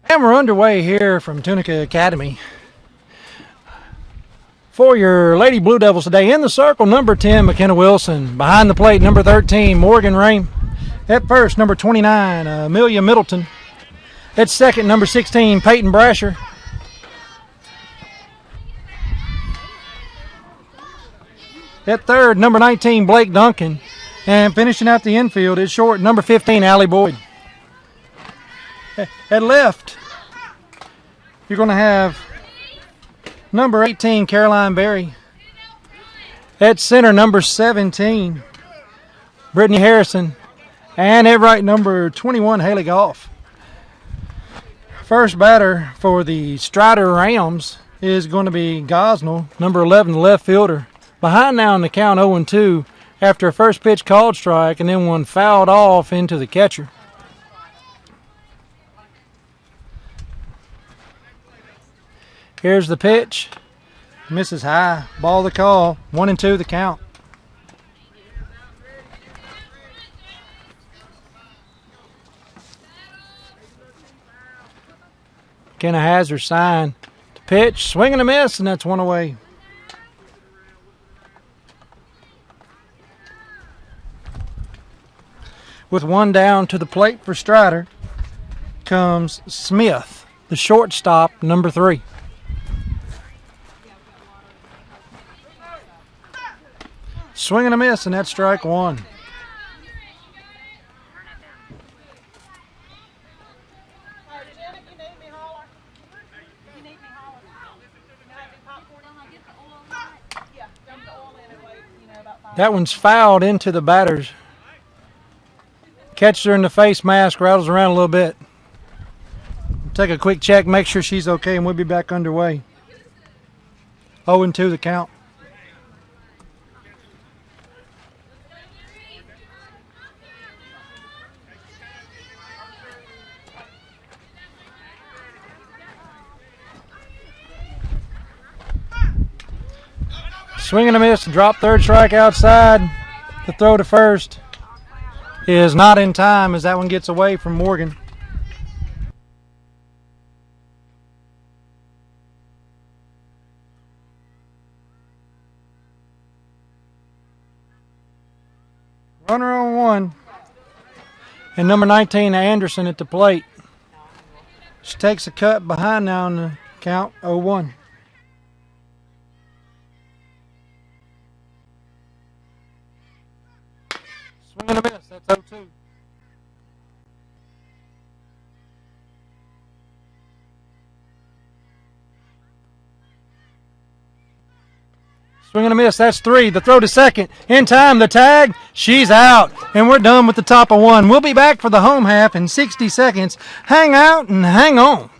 And we're underway here from Tunica Academy. For your Lady Blue Devils today, in the circle, number 10, McKenna Wilson. Behind the plate, number 13, Morgan Rame. At first, number 29, Amelia Middleton. At second, number 16, Peyton Brasher. At third, number 19, Blake Duncan. And finishing out the infield is short, number 15, Allie Boyd. At left, you're going to have number 18, Caroline Berry. At center, number 17, Brittany Harrison. And at right, number 21, Haley Goff. First batter for the Strider Rams is going to be Gosnell, number 11, the left fielder. Behind now in the count 0-2 after a first pitch called strike and then one fouled off into the catcher. Here's the pitch. Misses high. Ball the call. 1-2 the count. McKenna has her sign. The pitch. Swing and a miss, and that's one away. With one down to the plate for Strider comes Smith, the shortstop, number 3. Swing and a miss, and that's strike one. That one's fouled into the batters. Catches her in the face mask, rattles around a little bit. Take a quick check, make sure she's okay, and we'll be back underway. 0-2 the count. Swing and a miss, drop third, strike outside. The throw to first is not in time as that one gets away from Morgan. Runner on one. And number 19, Anderson at the plate. She takes a cut behind now on the count 0-1. Swing and a miss. That's 0-2. Swing and a miss. That's 3. The throw to second. In time. The tag. She's out. And we're done with the top of 1. We'll be back for the home half in 60 seconds. Hang out and hang on.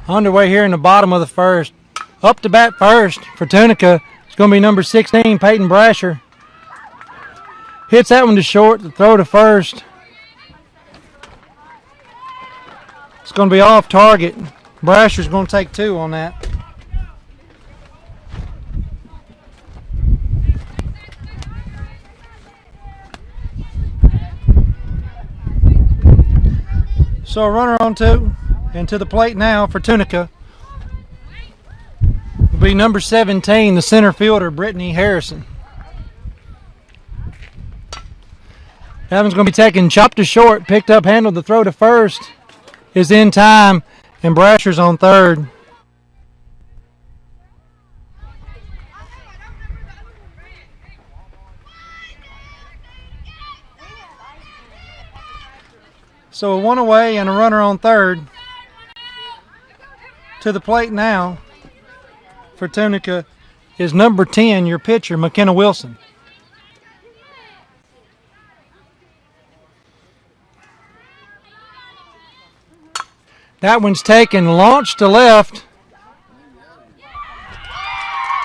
Underway here in the bottom of the first. Up to bat first for Tunica. It's going to be number 16, Peyton Brasher. Hits that one to short. The throw to first. It's going to be off target. Brasher's going to take 2 on that. So a runner on 2, and to the plate now for Tunica will be number 17, the center fielder, Brittany Harrison. That one's going to be taken chopped to short, picked up, handled. The throw to first is in time, and Brasher's on third. So a 1 away and a runner on third. To the plate now for Tunica is number 10, your pitcher, McKenna Wilson. That one's taken, launched to left.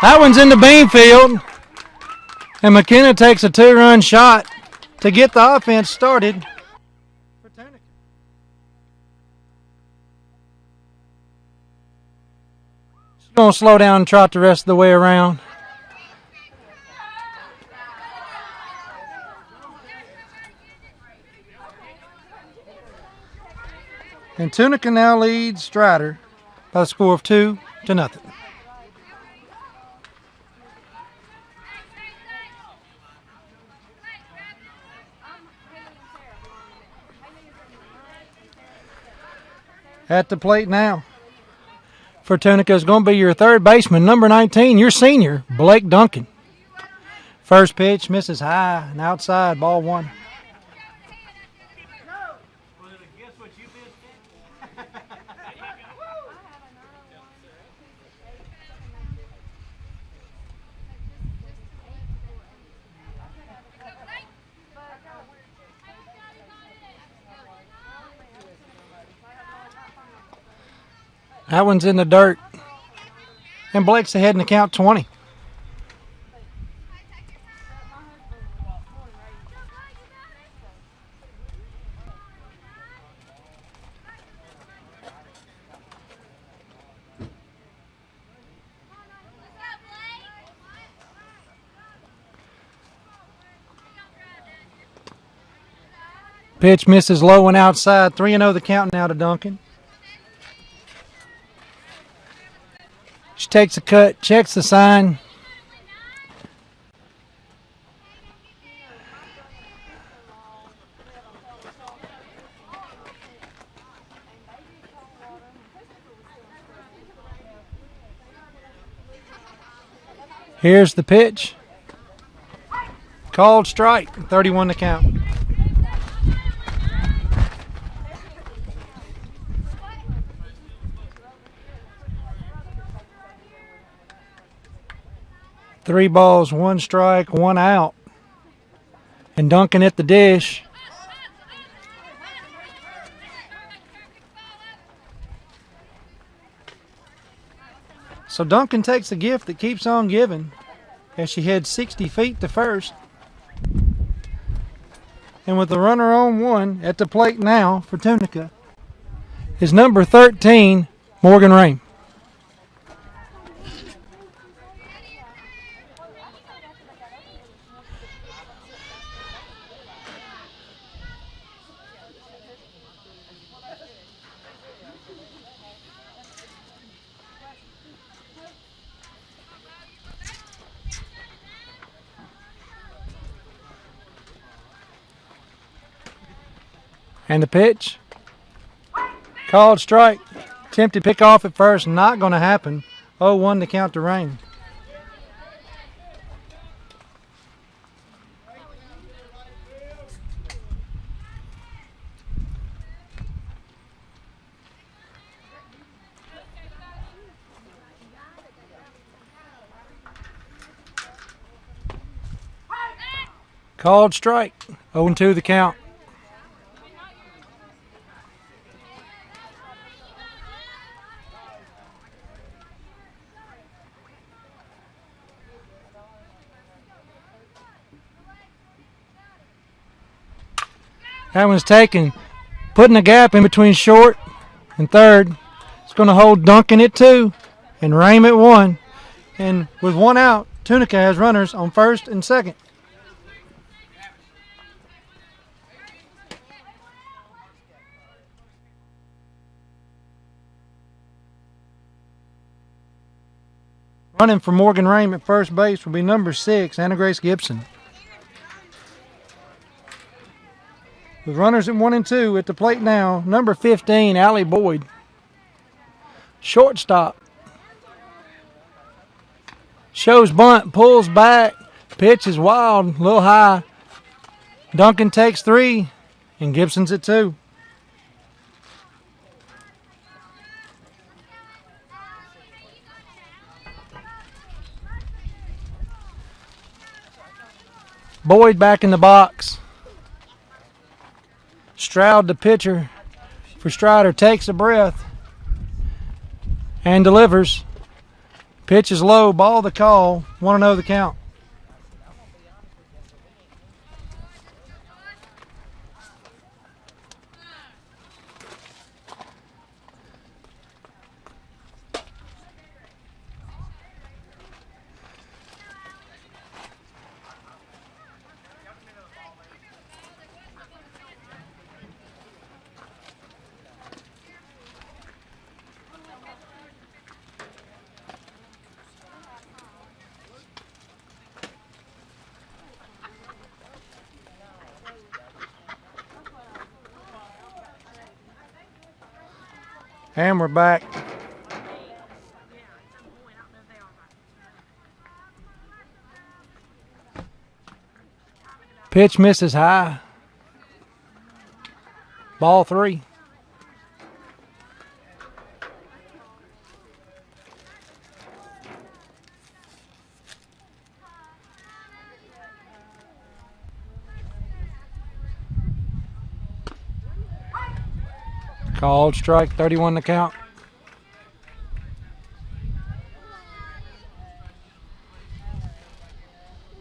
That one's in the bean field. And McKenna takes a 2-run shot to get the offense started. Going to slow down and trot the rest of the way around. And Tunica now leads Strider by the score of 2-0. At the plate now for Tunica is going to be your third baseman, number 19, your senior, Blake Duncan. First pitch misses high and outside, ball 1. That one's in the dirt. And Blake's ahead in the count 20. Pitch misses low and outside. 3-0 the count now to Duncan. She takes a cut, checks the sign. Here's the pitch. Called strike, 31 to count. Three balls, 1 strike, 1 out. And Duncan at the dish. So Duncan takes a gift that keeps on giving as she heads 60 feet to first. And with the runner on 1 at the plate now for Tunica is number 13, Morgan Rain. And the pitch. Called strike. Attempted pick off at first. Not going to happen. 0-1 to count to Rain. Called strike. 0-2 the count. That one's taken. Putting a gap in between short and third. It's going to hold Duncan at 2 and Rame at 1. And with 1 out, Tunica has runners on first and second. Running for Morgan Rame at first base will be number 6, Anna Grace Gibson. With runners at 1 and 2 at the plate now, number 15, Allie Boyd. Shortstop. Shows bunt, pulls back, pitch is wild, a little high. Duncan takes 3, and Gibson's at 2. Boyd back in the box. Stroud, the pitcher for Strider, takes a breath and delivers. Pitch is low, ball the call, 1-0 the count. And we're back. Pitch misses high. Ball 3. Called strike, 31 to count.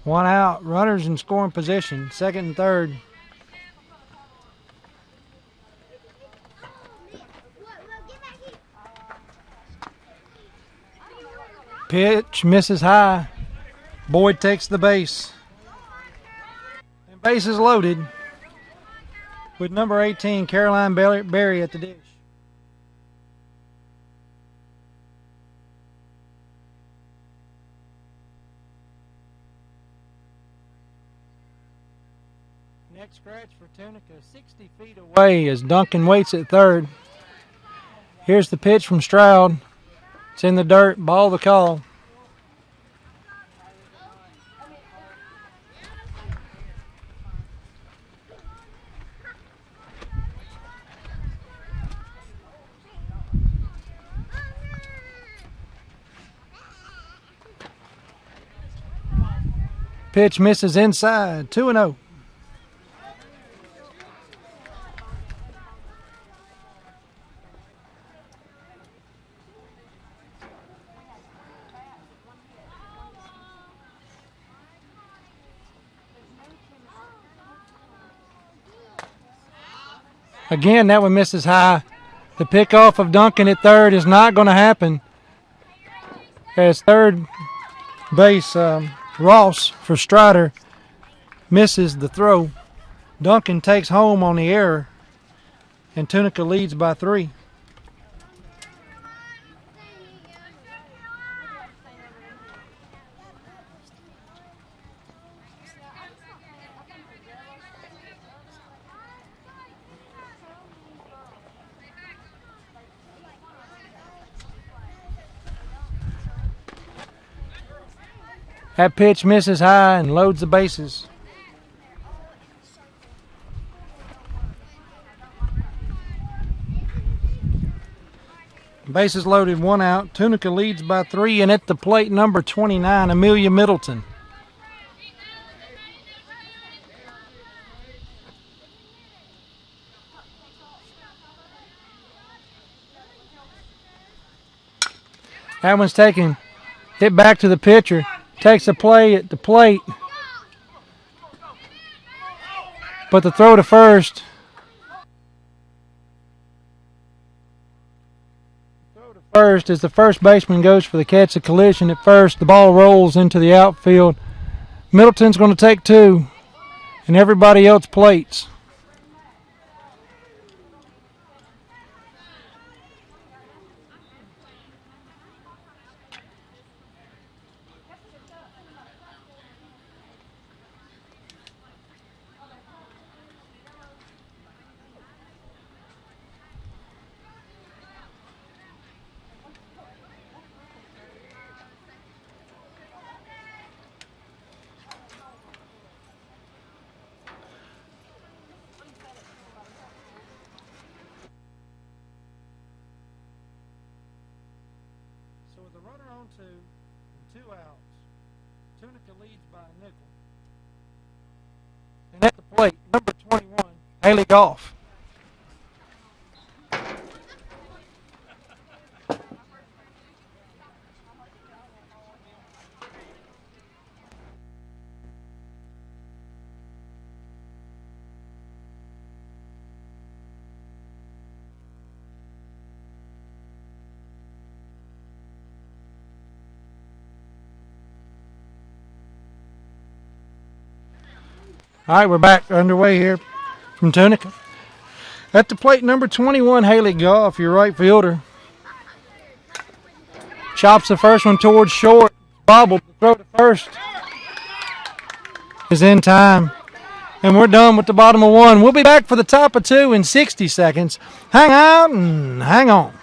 One out, runners in scoring position, second and third. Pitch misses high. Boyd takes the base. And base is loaded with number 18, Caroline Berry at the dish. Next scratch for Tunica, 60 feet away as Duncan waits at third. Here's the pitch from Stroud. It's in the dirt, ball the call. Pitch misses inside, 2-0. Again, that one misses high. The pickoff of Duncan at third is not going to happen, as third base Ross for Strider misses the throw. Duncan takes home on the error, and Tunica leads by 3. That pitch misses high and loads the bases. Bases loaded, 1 out. Tunica leads by 3, and at the plate, number 29, Amelia Middleton. That one's taken. Hit back to the pitcher. Takes a play at the plate. But the throw to first First, as the first baseman goes for the catch of collision at first, the ball rolls into the outfield. Middleton's going to take 2, and everybody else plates. So with the runner on 2 and 2 outs, Tunica leads by a nickel. And at the plate, number 21, Haley Goff. All right, we're back underway here from Tunica. At the plate, number 21, Haley Goff, your right fielder. Chops the first one towards short. Bobbled. The throw to first is in time. And we're done with the bottom of 1. We'll be back for the top of 2 in 60 seconds. Hang out and hang on.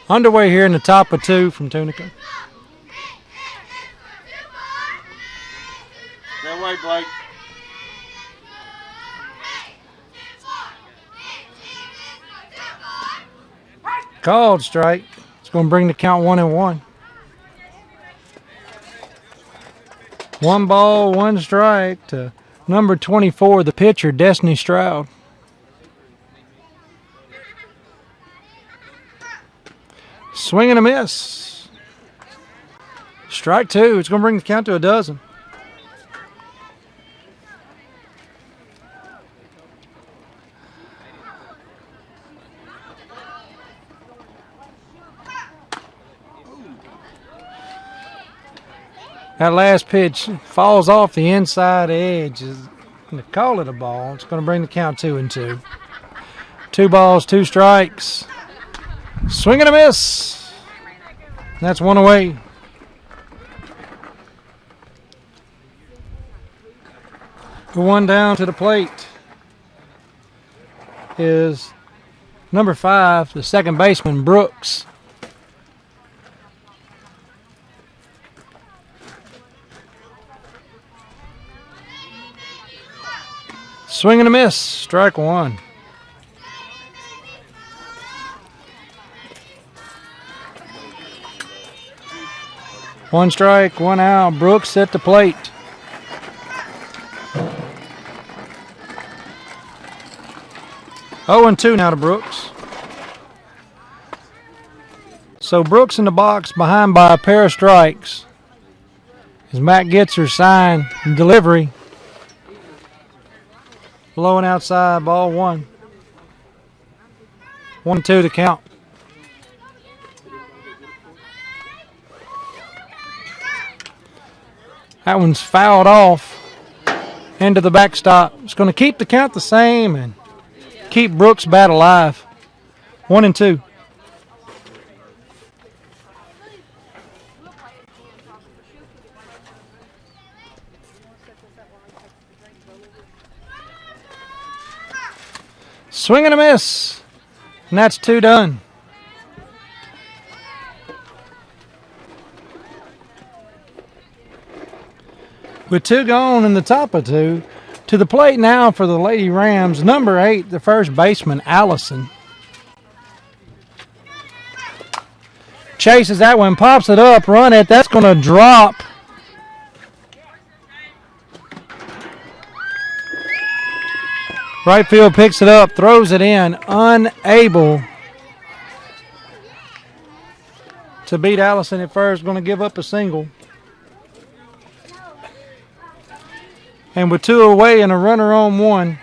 Underway here in the top of 2 from Tunica. That way, Blake. Called strike. It's going to bring the count 1-1. 1 ball, 1 strike to number 24, the pitcher, Destiny Stroud. Swing and a miss. Strike 2. It's going to bring the count to 12. That last pitch falls off the inside edge. To call it a ball, it's going to bring the count 2-2. 2 balls, 2 strikes. Swing and a miss. That's 1 away. The 1 down to the plate is number 5, the second baseman, Brooks. Swing and a miss. Strike 1. One strike, one out. Brooks at the plate. Oh, and 2 now to Brooks. So Brooks in the box behind by a pair of strikes. As Matt gets her sign and delivery. Low and outside, ball 1. 1-2 to count. That one's fouled off into the backstop. It's going to keep the count the same and keep Brooks' bat alive. 1-2. Swing and a miss. And that's 2 done. With 2 gone in the top of 2, to the plate now for the Lady Rams, number 8, the first baseman, Allison. Chases that one, pops it up, run it. That's going to drop. Right field picks it up, throws it in, unable to beat Allison at first, going to give up a single. And with 2 away and a runner on 1,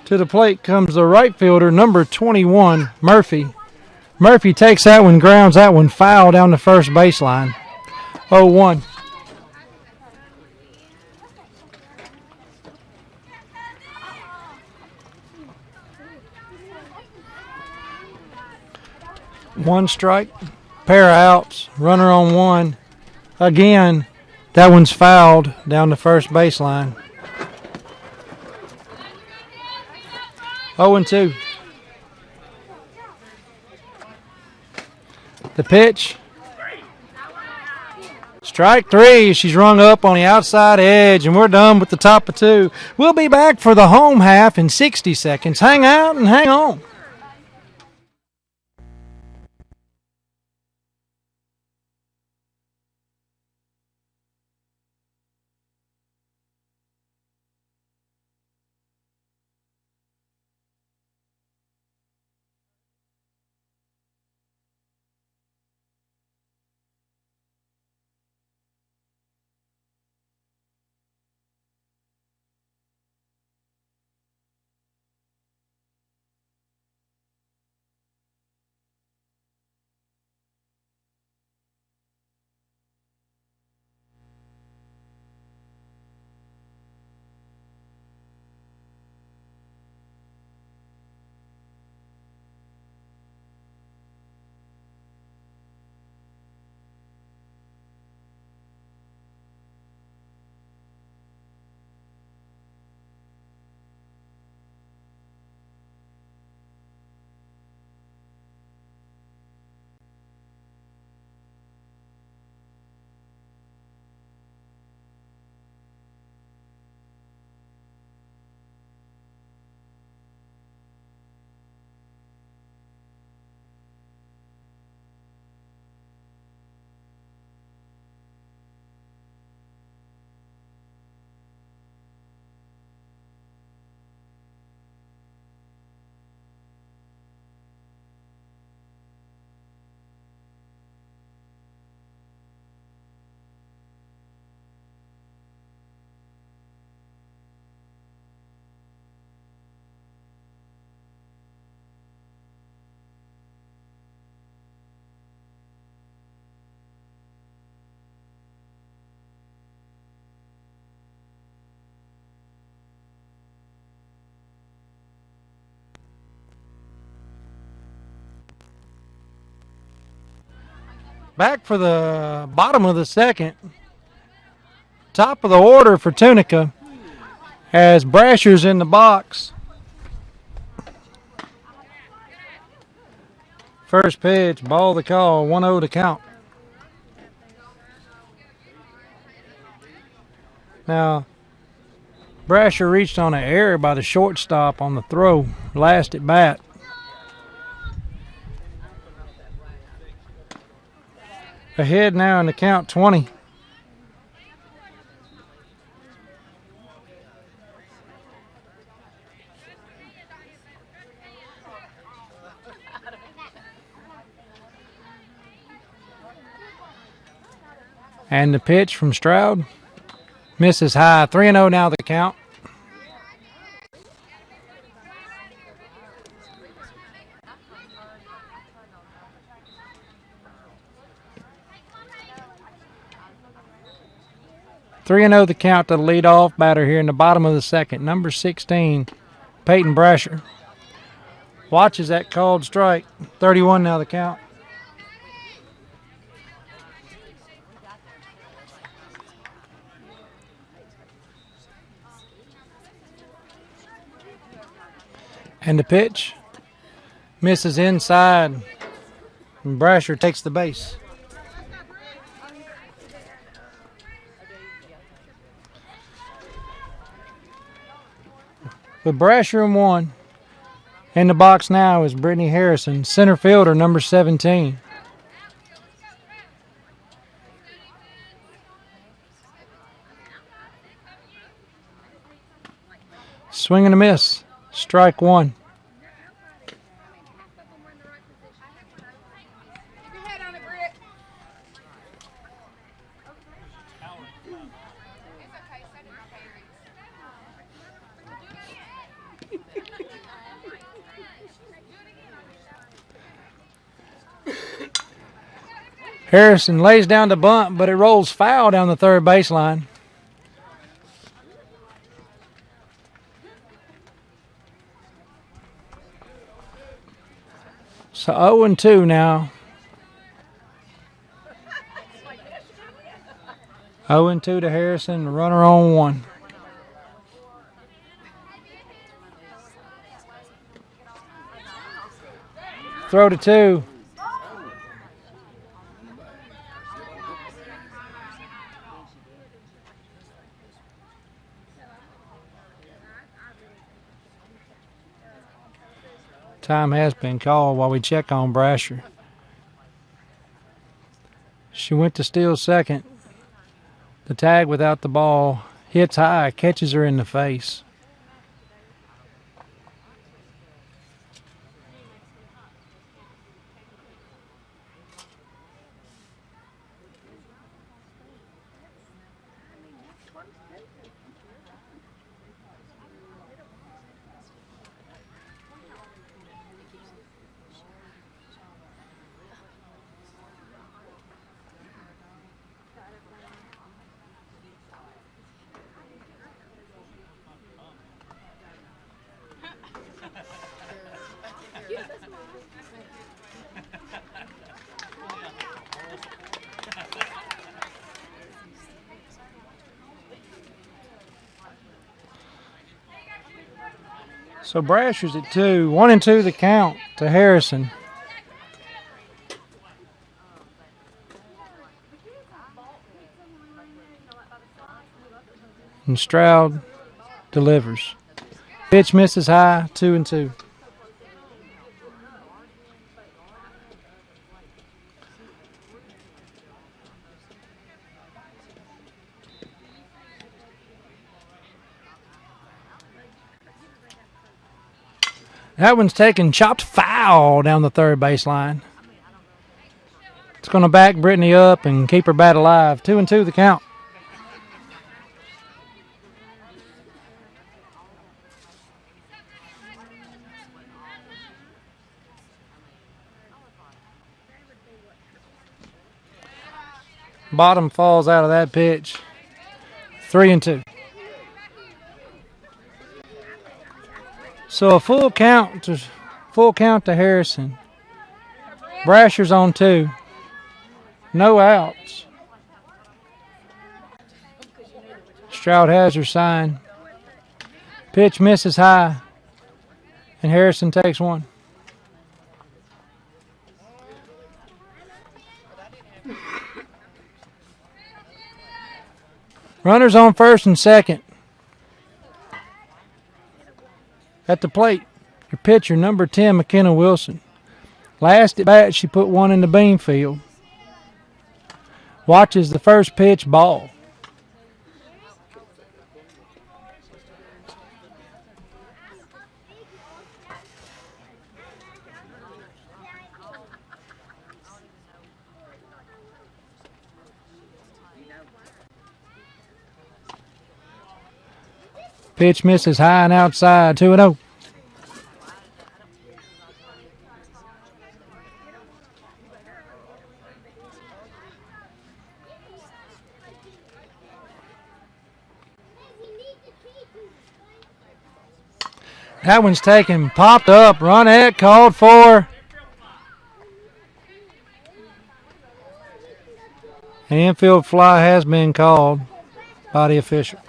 to the plate comes the right fielder, number 21, Murphy. Murphy takes that one, grounds that one foul down the first baseline. 0-1. One strike, pair of outs, runner on 1. Again, that one's fouled down the first baseline. 0-2. The pitch. Strike 3. She's rung up on the outside edge, and we're done with the top of 2. We'll be back for the home half in 60 seconds. Hang out and hang on. Back for the bottom of the second. Top of the order for Tunica as Brasher's in the box. First pitch, ball the call, 1-0 to count. Now, Brasher reached on an error by the shortstop on the throw last at bat. Ahead now in the count 20. And the pitch from Stroud misses high. 3-0 now the count. Three and 0 the count to the leadoff batter here in the bottom of the second. Number 16, Peyton Brasher. Watches that called strike. 31 now the count. And the pitch misses inside. And Brasher takes the base. With Brasher in one, in the box now is Brittany Harrison, center fielder, number 17. Swing and a miss. Strike one. Harrison lays down the bunt, but it rolls foul down the third baseline. So 0-2 now. 0-2 to Harrison, runner on one. Throw to two. Time has been called while we check on Brasher. She went to steal second. The tag without the ball hits high, catches her in the face. So Brasher's at 2. 1-2 the count to Harrison. And Stroud delivers. Pitch misses high, 2-2. That one's taken, chopped foul down the third baseline. It's going to back Brittany up and keep her bat alive. 2-2 the count. Bottom falls out of that pitch. 3-2. So a full count to Harrison. Brasher's on 2. No outs. Stroud has her sign. Pitch misses high, and Harrison takes one. Runners on first and second. At the plate, your pitcher, number 10, McKenna Wilson. Last at bat, she put one in the bean field. watches the first pitch, ball. Pitch misses high and outside, 2-0. That one's taken, popped up, run it, called for. An infield fly has been called by the official.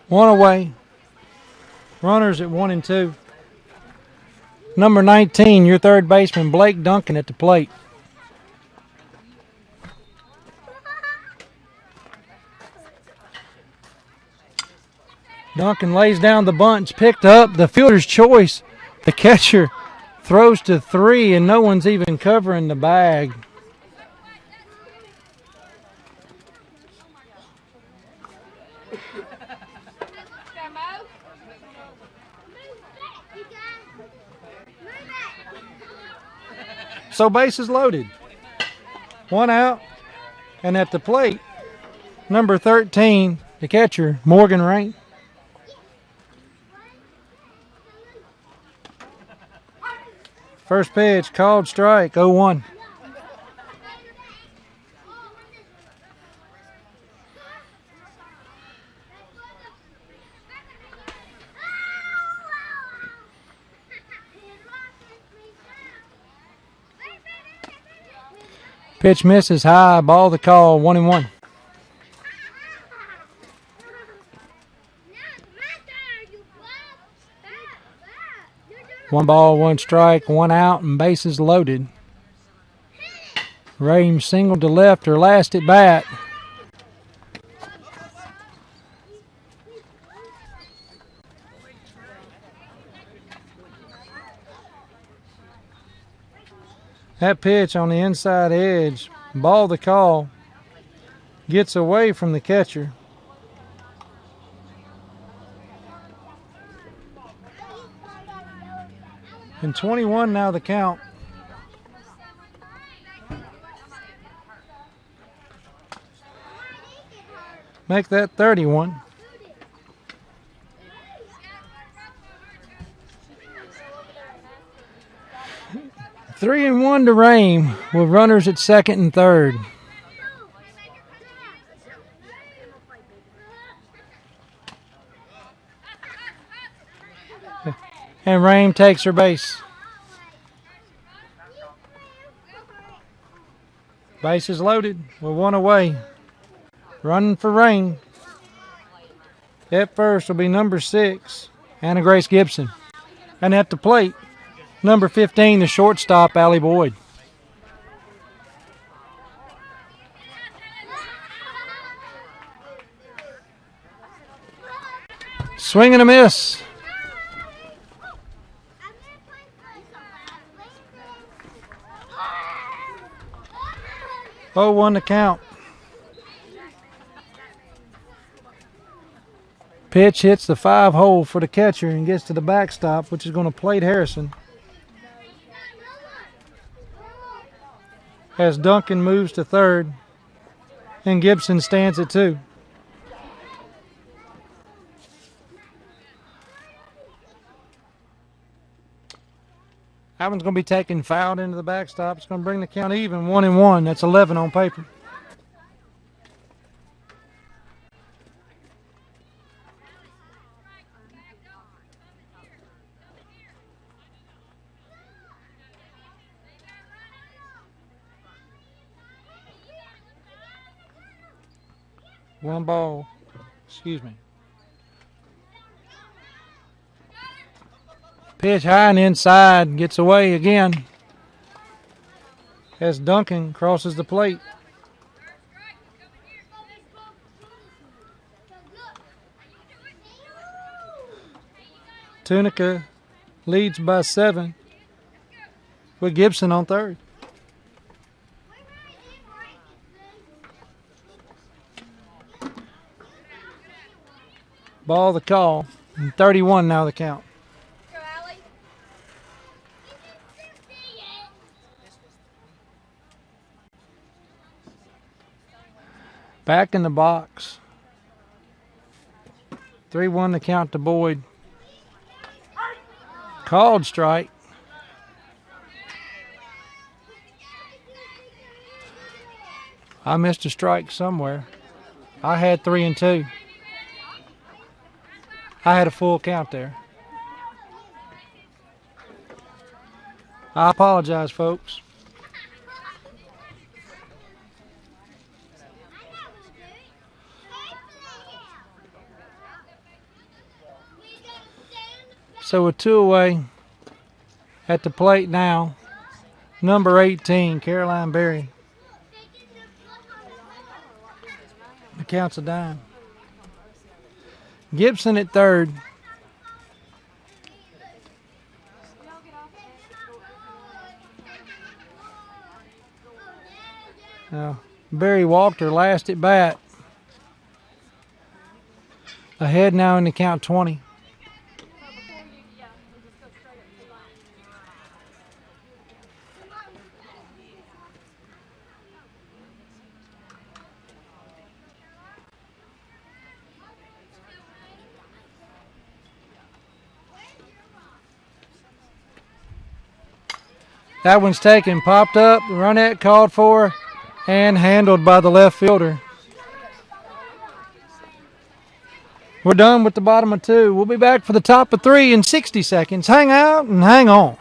One away. Runners at 1 and 2. Number 19, your third baseman, Blake Duncan, at the plate. Duncan lays down the bunt, picked up the fielder's choice. The catcher throws to 3, and no one's even covering the bag. So bases loaded. 1 out, and at the plate, number 13, the catcher, Morgan Rain. First pitch, called strike, 0-1. Pitch misses high, ball the call, 1-1. One ball, one strike, 1 out, and bases loaded. Rain singled to left her last at bat. That pitch on the inside edge, ball the call, gets away from the catcher. And 21 now the count. Make that 31. Three and 1 to Rain with runners at second and third. And Rain takes her base. Bases loaded with 1 away. Running for Rain. At first will be number 6, Anna Grace Gibson. And at the plate, number 15, the shortstop, Allie Boyd. Swing and a miss. 0-1 to count. Pitch hits the 5 hole for the catcher and gets to the backstop, which is going to plate Harrison. As Duncan moves to third, and Gibson stands at 2. That one's going to be taken fouled into the backstop. It's going to bring the count even, 1 and 1. That's 11 on paper. One ball. Excuse me. Pitch high and inside. Gets away again. As Duncan crosses the plate. Tunica leads by 7 with Gibson on third. Ball the call. And 31 now the count. Back in the box. 3-1 the count to Boyd. Called strike. I missed a strike somewhere. I had 3 and 2. I had a full count there. I apologize, folks. So with 2 away at the plate now, number 18, Caroline Berry. The count's a dime. Gibson at third. Now, Berry walked her last at bat. Ahead now in the count 20. That one's taken, popped up, runette called for, and handled by the left fielder. We're done with the bottom of 2. We'll be back for the top of 3 in 60 seconds. Hang out and hang on.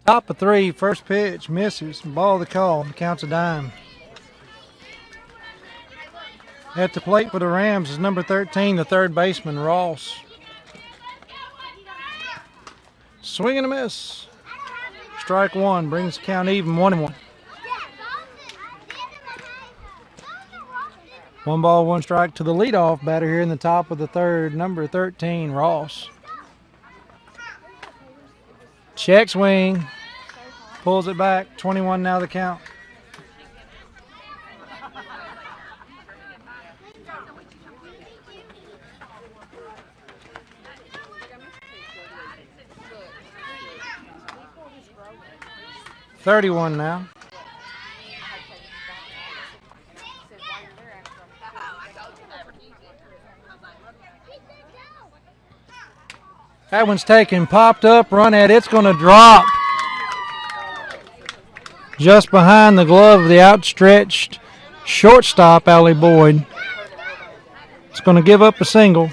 Top of 3, first pitch, misses. Ball the call, counts a dime. At the plate for the Rams is number 13, the third baseman, Ross. Swing and a miss. Strike 1, brings the count even, 1-1. 1 ball, 1 strike to the leadoff batter here in the top of the third, number 13, Ross. Check swing. Pulls it back. 21 now the count. $31 now. That one's taken, popped up, run at it. It's going to drop just behind the glove of the outstretched shortstop, Allie Boyd. It's going to give up a single.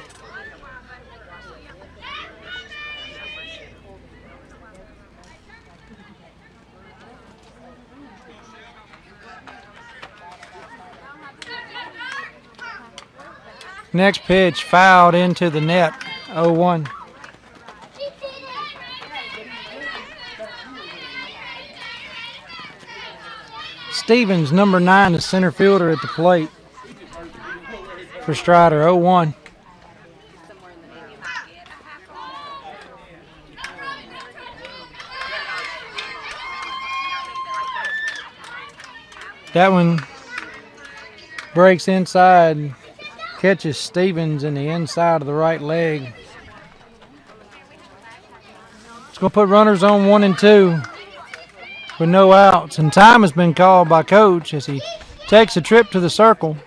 Next pitch fouled into the net, 0-1. Stevens, number 9, the center fielder at the plate for Strider, 0-1. That one breaks inside, catches Stevens in the inside of the right leg. It's going to put runners on 1 and 2 with no outs. And time has been called by Coach as he takes a trip to the circle.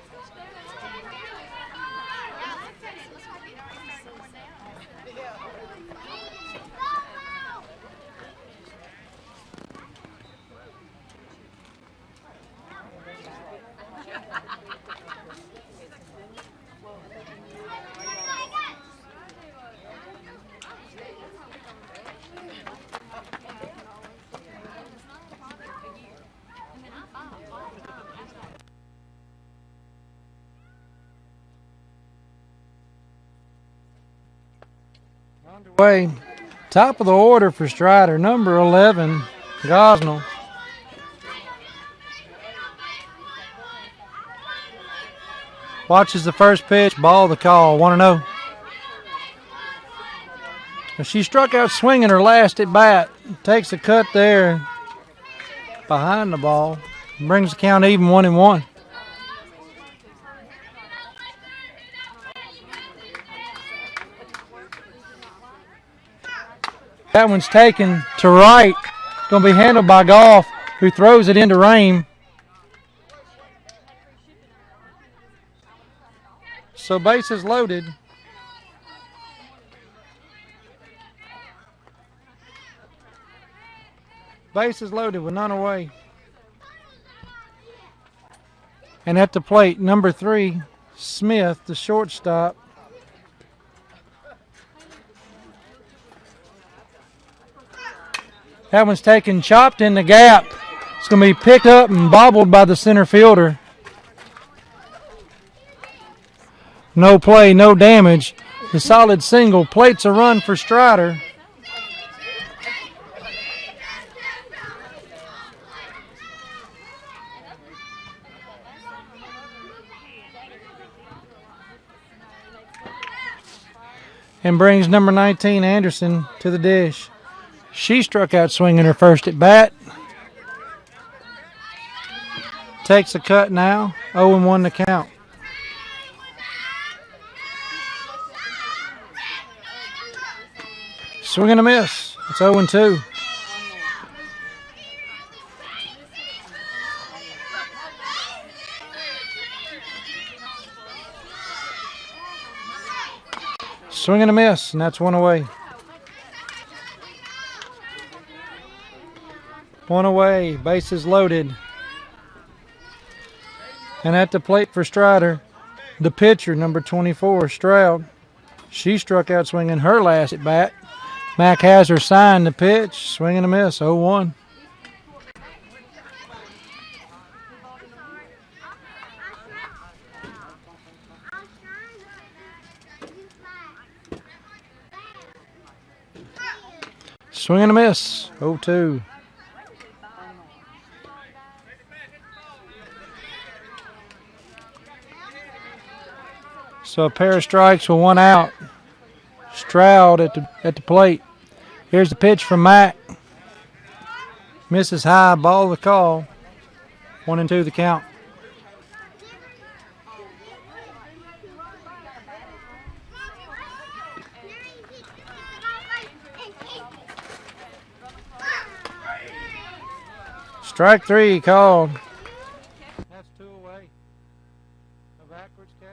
Underway. Top of the order for Strider, number 11, Gosnell. Watches the first pitch, ball the call, 1-0. She struck out swinging her last at bat. Takes a cut there behind the ball. Brings the count even, 1-1. That one's taken to right. Going to be handled by Goff, who throws it into Rame. So bases loaded. Bases loaded with none away. And at the plate, number 3, Smith, the shortstop. That one's taken, chopped in the gap. It's going to be picked up and bobbled by the center fielder. No play, no damage. The solid single plates a run for Strider. And brings number 19, Anderson, to the dish. She struck out swinging her first at bat. Takes a cut now, 0-1 to count. Swing and a miss. It's 0-2. Swing and a miss, and that's 1 away. 1 away, bases loaded. And at the plate for Strider, the pitcher, number 24, Stroud. She struck out swinging her last at bat. Mack has her signed the pitch, swing and a miss, 0-1. Swing and a miss, 0-2. So a pair of strikes with 1 out. Stroud at the plate. Here's the pitch from Mack. Misses high, ball the call. 1-2 the count. Strike 3 called. That's 2 away. A backwards K.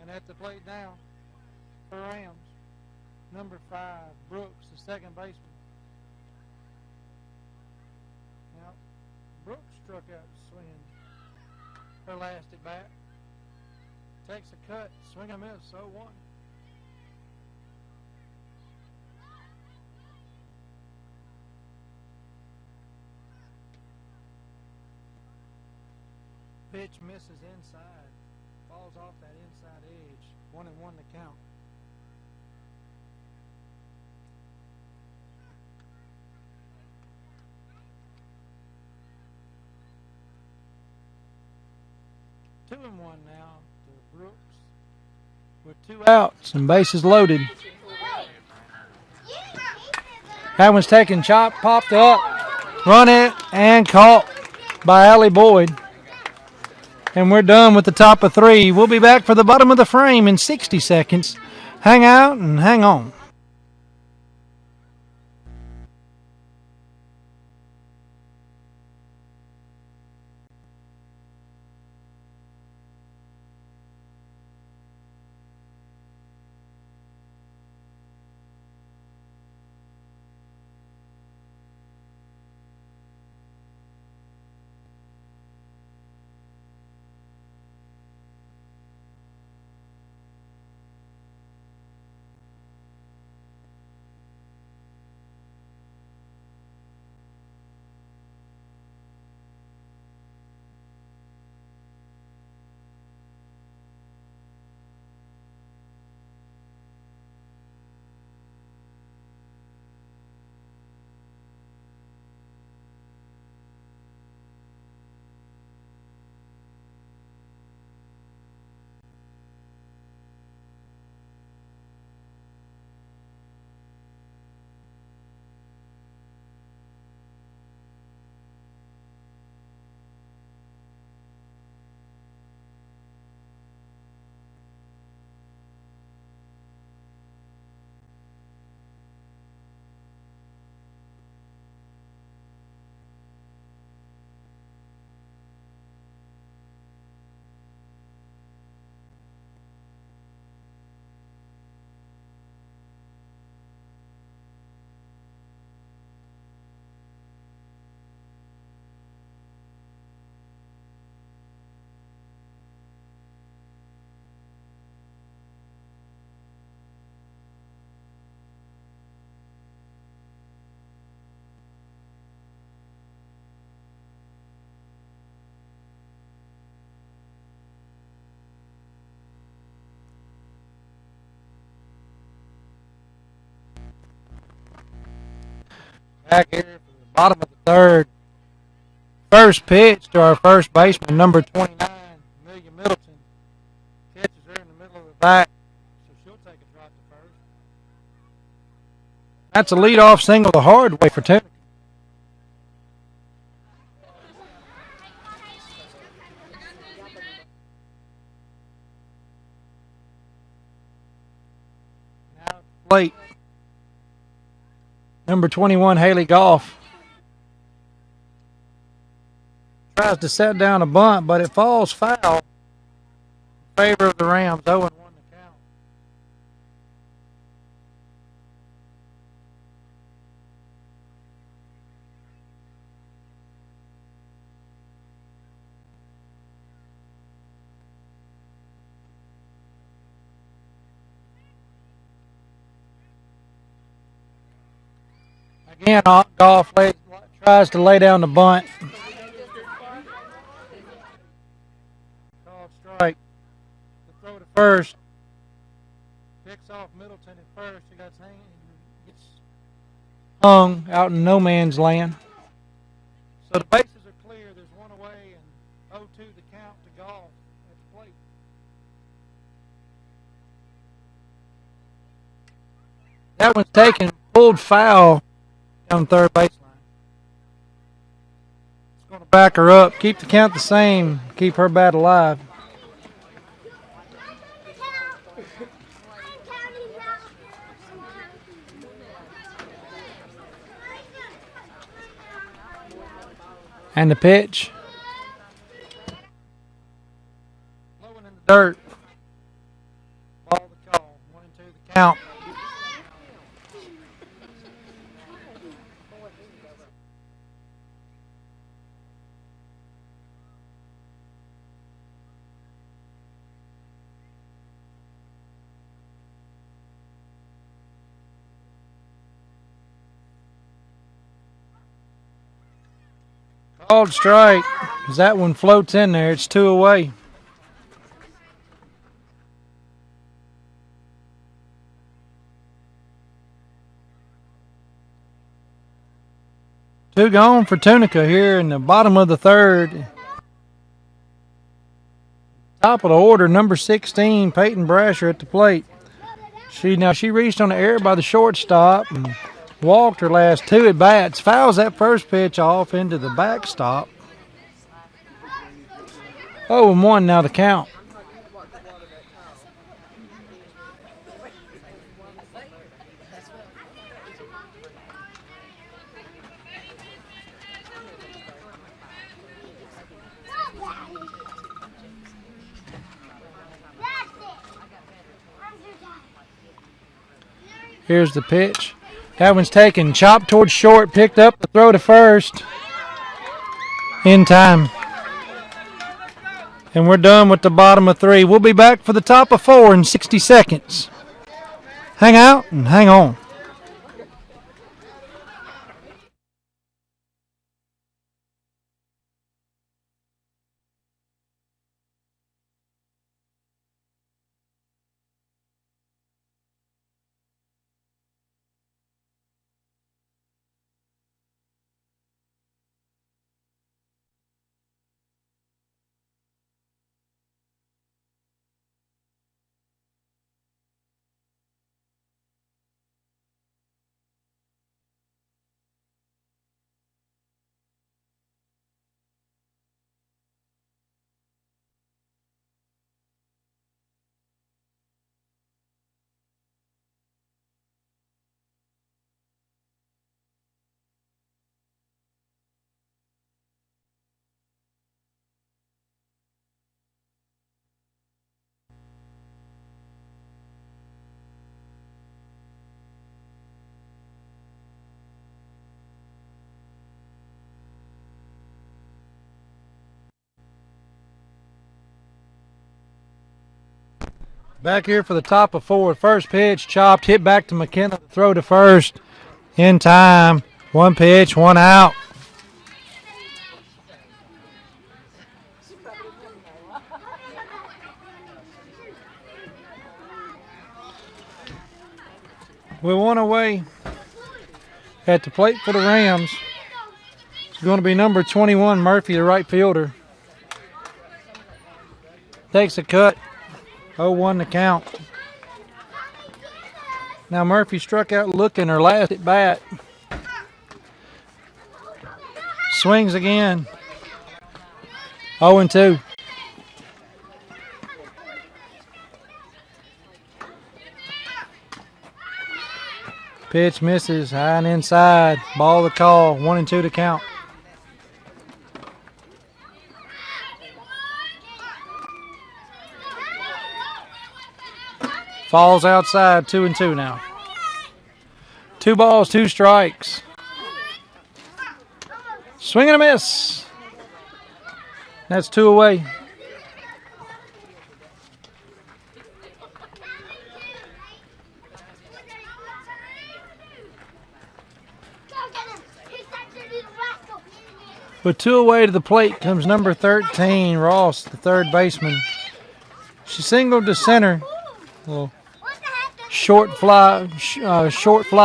And at the plate now, the Rams, number 5, Brooks, the second baseman. Now, Brooks struck out swinging her last at bat. Takes a cut, swing and miss, 0-1. Pitch misses inside, falls off that inside edge. 1-1 to count. Two and one now to Brooks with 2 outs and bases loaded. That one's taken, chop, popped up, run it, and caught by Allie Boyd. And we're done with the top of 3. We'll be back for the bottom of the frame in 60 seconds. Hang out and hang on. Back here for the bottom of the 3rd. First pitch to our first baseman, number 29, Amelia Middleton. Catches her in the middle of the back, so she'll take a drop to first. That's a leadoff single the hard way for Tunica. Now plate. Number 21, Haley Goff. Tries to set down a bunt, but it falls foul in favor of the Rams. 0-1 to count. Again, Goff tries to lay down the bunt. Called strike. The throw to first. Picks off Middleton at first. He gets hung out in no man's land. So the bases are clear. There's one away and 0-2 the count to Goff at the plate. That one's taken, pulled foul on third baseline. It's going to back her up, keep the count the same, keep her bat alive. And the pitch. Low one in the dirt. Ball to call. 1-2 the count. Called strike. As that one floats in there, it's 2 away. Two gone for Tunica here in the bottom of the third. Top of the order, number 16, Peyton Brasher at the plate. She reached on the air by the shortstop and walked her last 2 at bats. Fouls that first pitch off into the backstop. 0-1 now the count. Here's the pitch. That one's taken, chopped towards short, picked up the throw to first. In time. And we're done with the bottom of 3. We'll be back for the top of 4 in 60 seconds. Hang out and hang on. Back here for the top of 4. First pitch, chopped, hit back to McKenna. Throw to first. In time. 1 pitch, 1 out. We're 1 away at the plate for the Rams. It's going to be number 21, Murphy, the right fielder. Takes a cut. 0-1 the count. Now Murphy struck out looking her last at bat. Swings again. 0-2. Pitch misses, high and inside. Ball the call, 1-2 to count. Falls outside, 2-2 now. 2 balls, 2 strikes. Swing and a miss. That's 2 away. But 2 away to the plate comes number 13, Ross, the third baseman. She singled to center. Well, short fly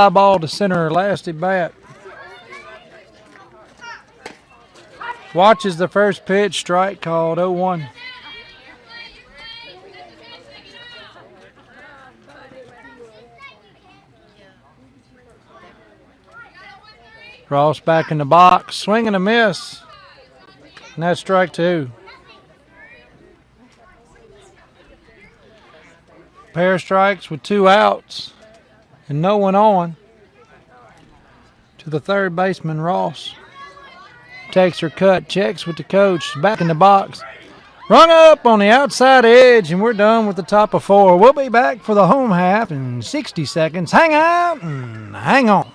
ball to center her last at bat. Watches the first pitch, strike called, 0-1. Ross back in the box, swing and a miss. And that's strike 2. Pair of strikes with 2 outs and no one on to the third baseman, Ross. Takes her cut, checks with the coach, back in the box. Rung up on the outside edge, and we're done with the top of 4. We'll be back for the home half in 60 seconds. Hang out and hang on.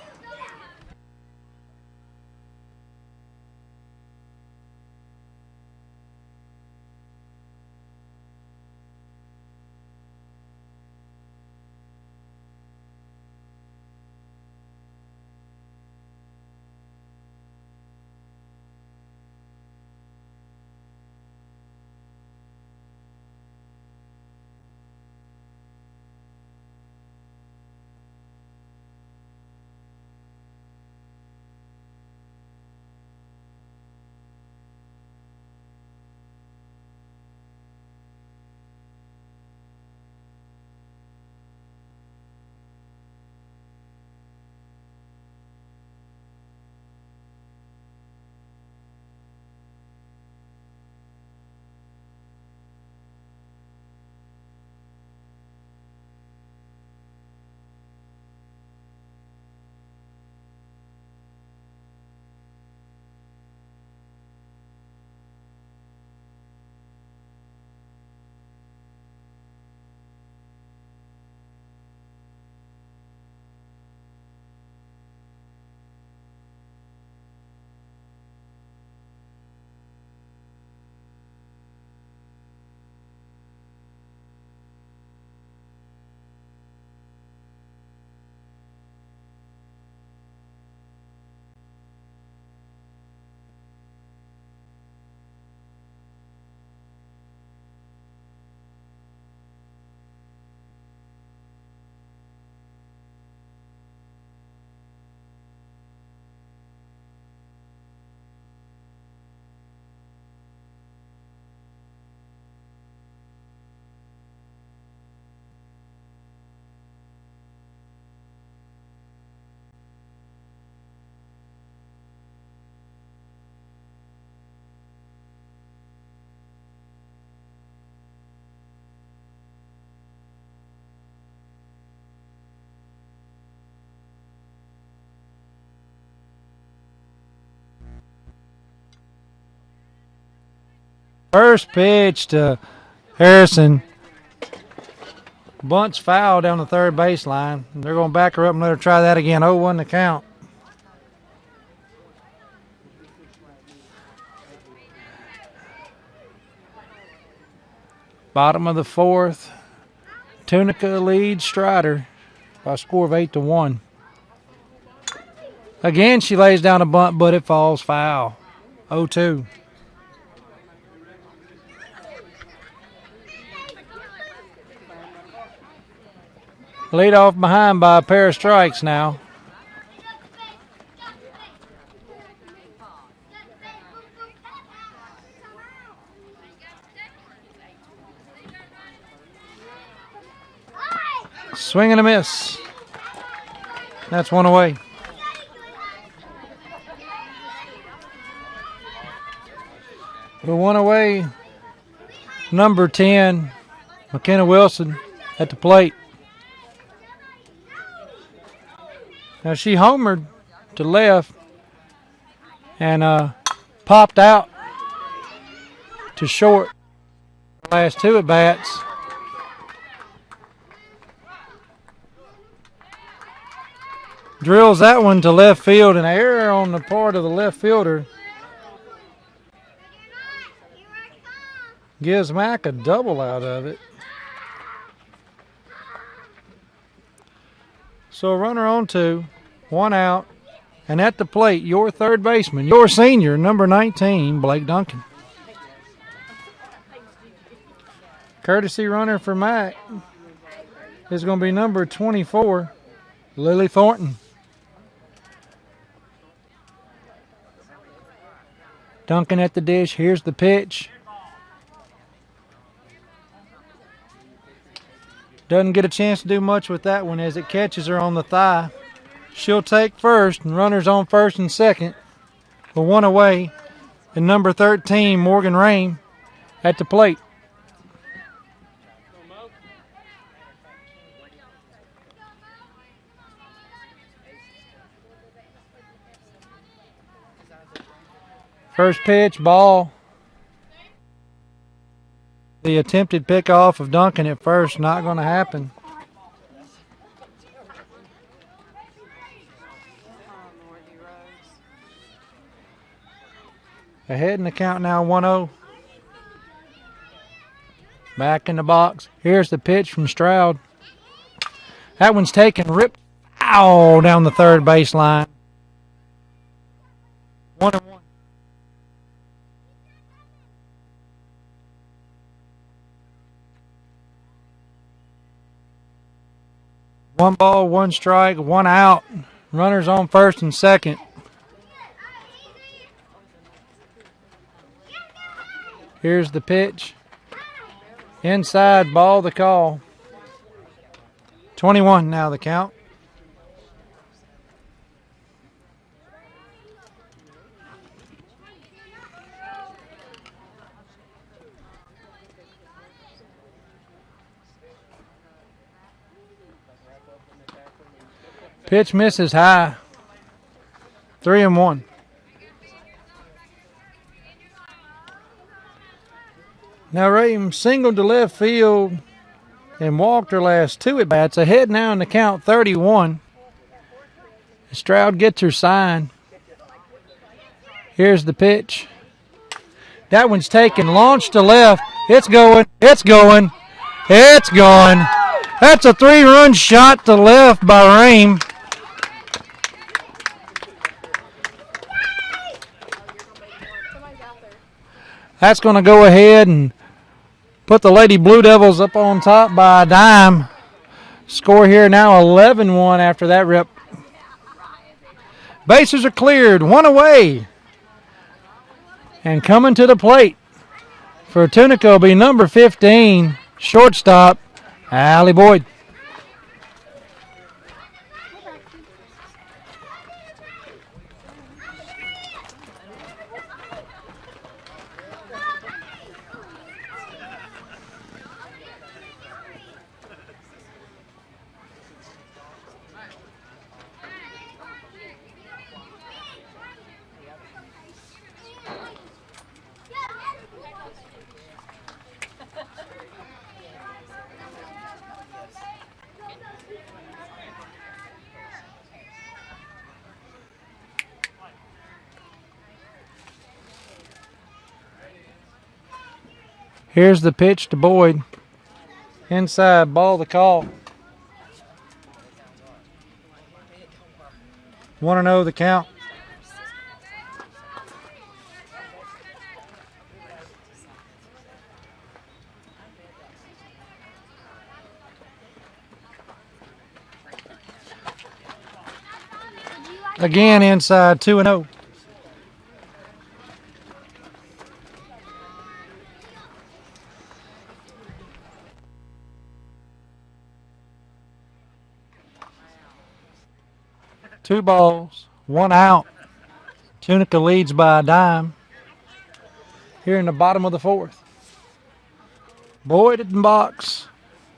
First pitch to Harrison. Bunts foul down the third baseline. They're going to back her up and let her try that again. 0-1 the count. Bottom of the 4th. Tunica leads Strider by a score of 8-1. Again, she lays down a bunt, but it falls foul. 0-2. Lead off behind by a pair of strikes now. Swing and a miss. That's one away. The one away, number 10, McKenna Wilson at the plate. Now she homered to left and popped out to short. Last 2 at bats. Drills that one to left field, an error on the part of the left fielder. Gives Mack a double out of it. So a runner on 2, 1 out, and at the plate, your third baseman, your senior, number 19, Blake Duncan. Courtesy runner for Mack is going to be number 24, Lily Thornton. Duncan at the dish. Here's the pitch. Doesn't get a chance to do much with that one as it catches her on the thigh. She'll take first, and runners on first and second. With 1 away, and number 13, Morgan Rain, at the plate. First pitch, ball. The attempted pickoff of Duncan at first, not going to happen. Ahead in the count now, 1-0. Back in the box. Here's the pitch from Stroud. That one's taken, ripped foul down the third baseline. 1-1. One ball, one strike, one out. Runners on first and second. Here's the pitch. Inside, ball the call. 21 now the count. Pitch misses high. 3-1. Now Raym singled to left field and walked her last two at bats. Ahead now in the count, 31. Stroud gets her sign. Here's the pitch. That one's taken, launched to left. It's going, it's going, it's going. That's a 3-run shot to left by Raym. That's going to go ahead and put the Lady Blue Devils up on top by a dime. Score here now 11-1 after that rip. Bases are cleared, one away. And coming to the plate for Tunica will be number 15, shortstop, Allie Boyd. Here's the pitch to Boyd. Inside, ball the call. 1-0 the count. Again inside, 2-0. Two balls, one out. Tunica leads by a dime here in the bottom of the fourth. Boyd in the box.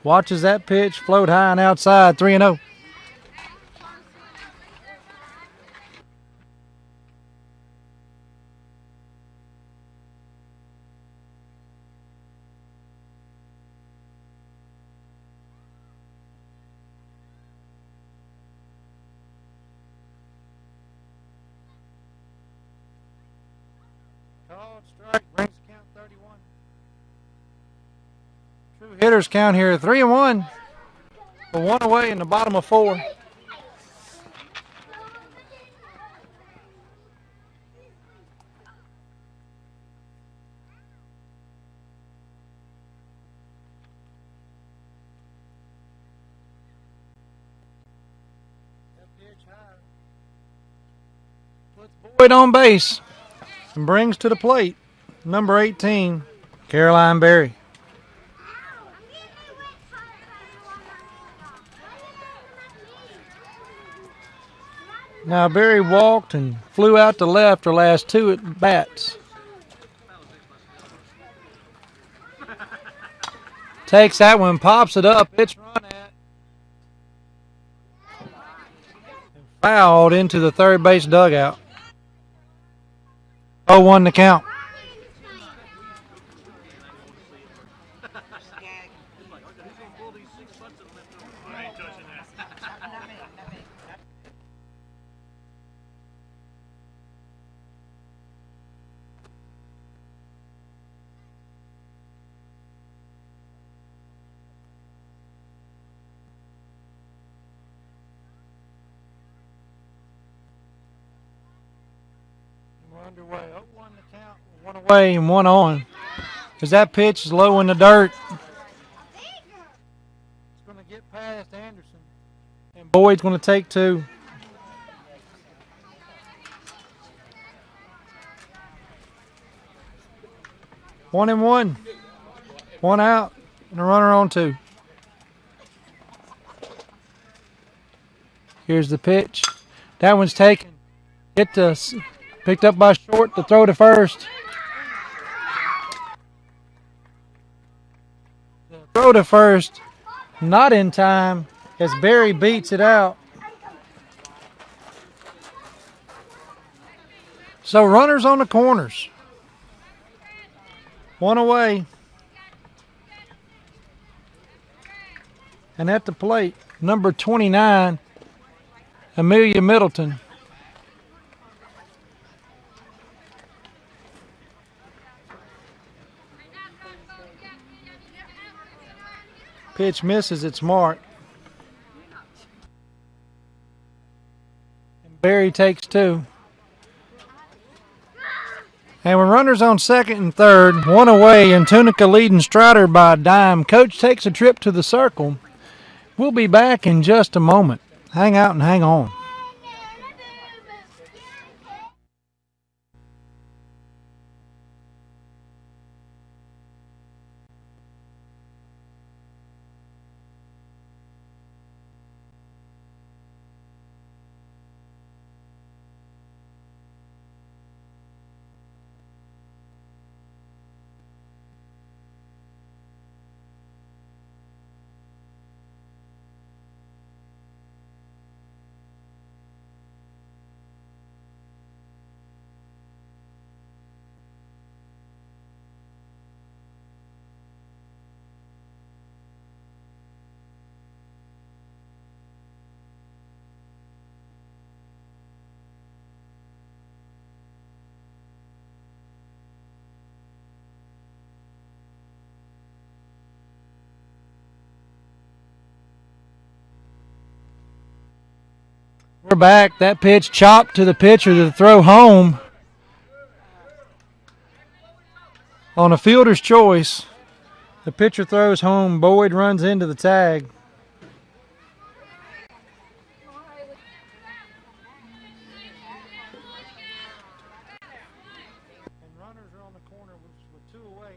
Watches that pitch float high and outside, 3-0. Called strike, brings the count 31. True hitters count here 3-1. But one away in the bottom of four. Puts Boyd on base and brings to the plate number 18, Caroline Berry. Now Berry walked and flew out to left her last two at bats. Takes that one, pops it up, it's run at. And fouled into the third base dugout. 0-1 the count. We're underway. 0-1 to count. One away and one on. As that pitch is low in the dirt. It's going to get past Anderson. And Boyd's going to take two. One and one. One out. And a runner on two. Here's the pitch. That one's taken. Picked up by short to throw to first. The throw to first, not in time, as Barry beats it out. So runners on the corners. One away. And at the plate, number 29, Amelia Middleton. Pitch misses its mark. And Barry takes two. And with runners on second and third, one away, and Tunica leading Strider by a dime. Coach takes a trip to the circle. We'll be back in just a moment. Hang out and hang on. We're back. That pitch chopped to the pitcher to throw home. On a fielder's choice, the pitcher throws home. Boyd runs into the tag. And runners are on the corner with two away.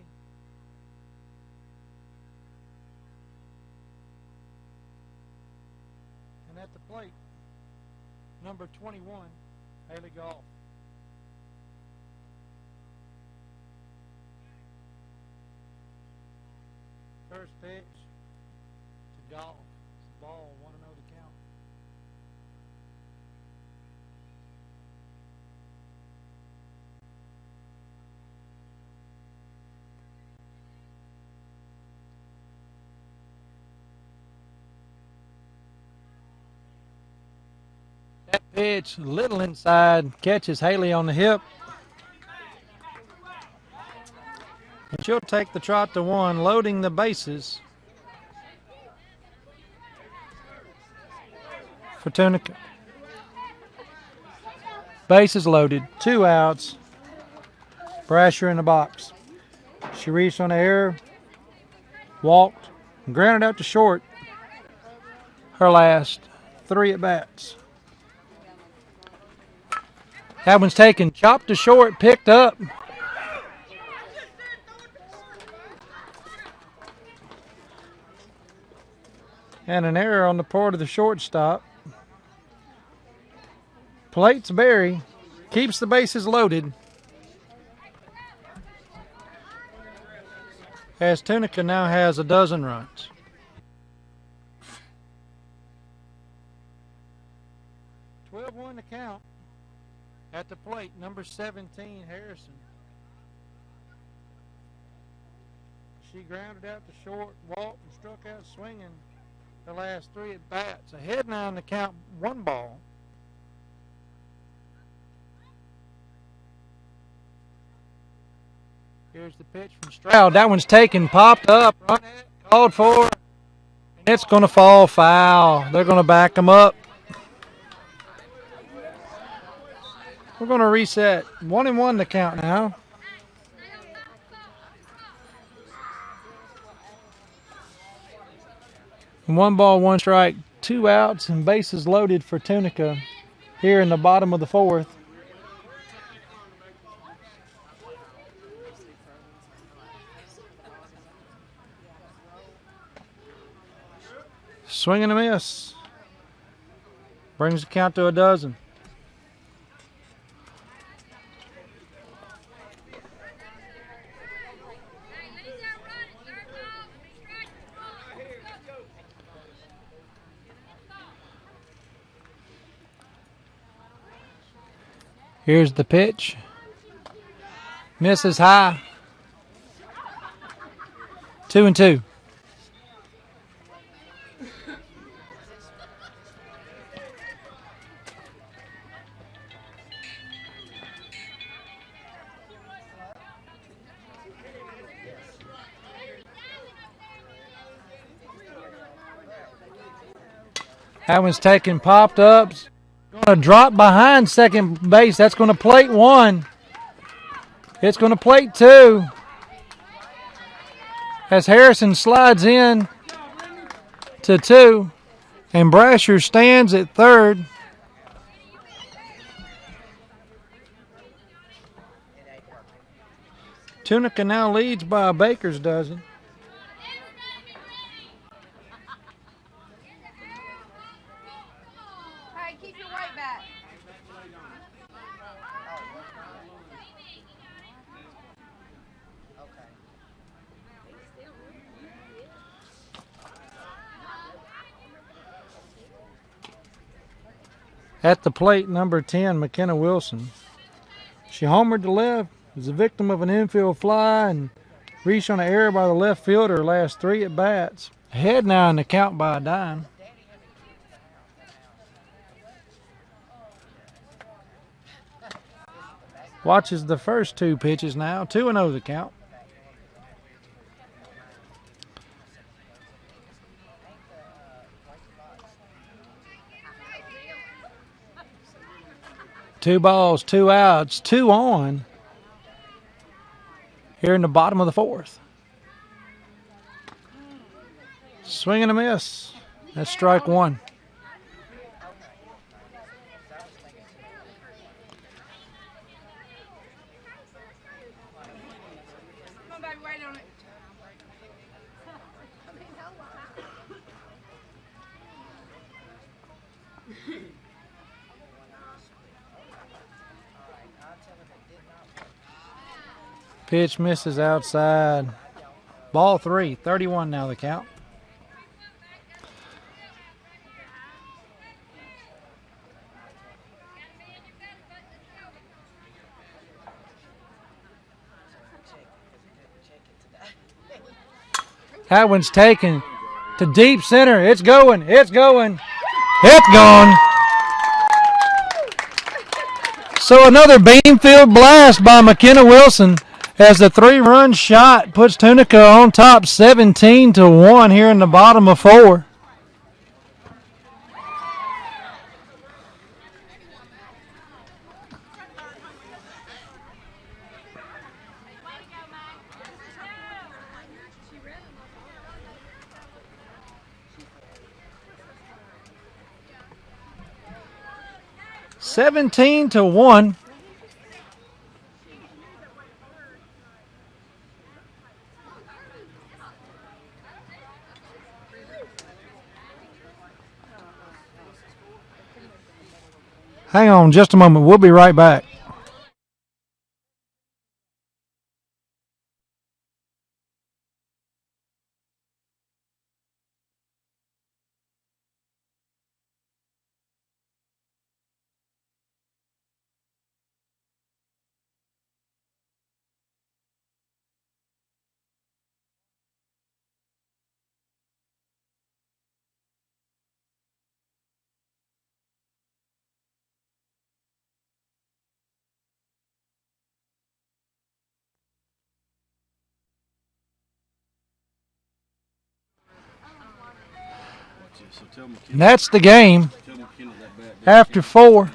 And at the plate, number 21, Haley Goff. First pitch to Goff. It's a ball, 1-0 to count. That pitch, little inside, catches Haley on the hip. And she'll take the trot to one, loading the bases for Tunica. Bases loaded, 2 outs. Brasher in the box. She reached on the air, walked, and grounded out to short. Her last 3 at bats. That one's taken, chopped to short, picked up. And an error on the part of the shortstop. Plates Barry, keeps the bases loaded. As Tunica now has 12 runs. "12-1 to count. At the plate, number 17, Harrison. She grounded out to short, walked, and struck out swinging the last 3 at bats. Ahead now in the count, 1 ball. Here's the pitch from Stroud. That one's taken, popped up, run it, called for, and it's going to fall foul. They're going to back them up. We're going to reset. 1-1 the count now. And 1 ball, 1 strike, 2 outs, and bases loaded for Tunica here in the bottom of the 4th. Swing and a miss. Brings the count to 12. Here's the pitch. Misses high. 2-2. That one's taken, popped up. Going to drop behind second base. That's going to plate 1. It's going to plate 2. As Harrison slides in to 2. And Brasher stands at 3rd. Tunica now leads by a baker's dozen. At the plate, number 10, McKenna Wilson. She homered to left, was a victim of an infield fly, and reached on an error by the left fielder last 3 at bats. Ahead now in the count by a dime. Watches the first 2 pitches now. 2-0 the count. Two balls, 2 outs, 2 on. Here in the bottom of the 4th. Swing and a miss. That's strike 1. Pitch misses outside. Ball 3, 31 now the count. That one's taken to deep center. It's going. It's going. It's gone. So another Beanfield blast by McKenna Wilson as the 3-run shot puts Tunica on top 17-1 here in the bottom of 4. (17-1). Hang on just a moment. We'll be right back. And that's the game. After 4,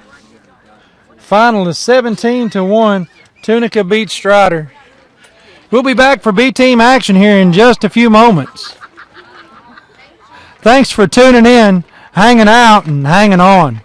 final is 17-1. Tunica beats Strider. We'll be back for B-Team action here in just a few moments. Thanks for tuning in, hanging out, and hanging on.